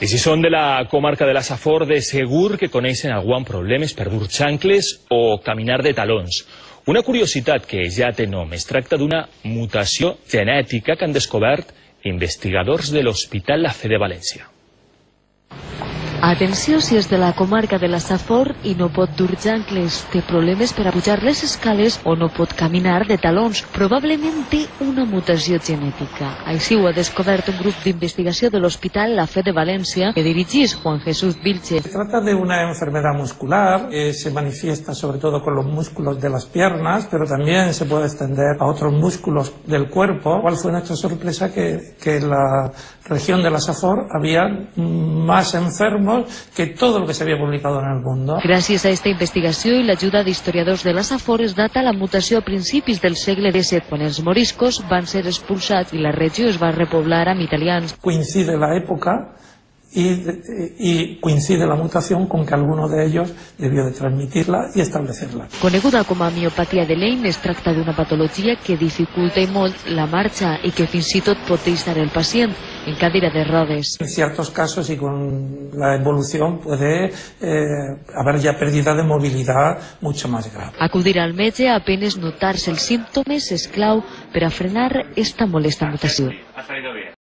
I si són de la comarca de la Safor, de segur que coneixen algun problemes per dur xancles o caminar de talons. Una curiositat que ja té nom, es tracta d'una mutació genètica que han descobert investigadors de l'Hospital La Fe de València. Atenció si és de la comarca de la Safor i no pot dur xancles, té problemes per a pujar les escales o no pot caminar de talons. Probablement té una mutació genètica. Així ho ha descobert un grup d'investigació de l'Hospital La Fe de València que dirigís Juan Jesús Vilche. Se trata de una enfermedad muscular que se manifiesta sobre todo con los músculos de las piernas, pero también se puede extender a otros músculos del cuerpo. ¿Cuál fue nuestra sorpresa? Que en la región de la Safor había más enfermos que todo lo que se había publicado en el mundo. Gràcies a esta investigació i l'ajuda d'historiadors de la Safor es data la mutació a principis del segle XVII, quan els moriscos van ser expulsats i la regió es va repoblar amb italians. Coincide la época y coincide la mutación con que alguno de ellos debió de transmitirla y establecerla. Coneguda com a miopatia de Leigh, es tracta d'una patologia que dificulta molt la marxa i que fins i tot pot deixar el pacient en cadira de rodes. En ciertos casos y con la evolución puede haber ya pérdida de movilidad mucho más grave. Acudir al metge apenas notar-se els símptomes és clau per a frenar esta molesta mutació.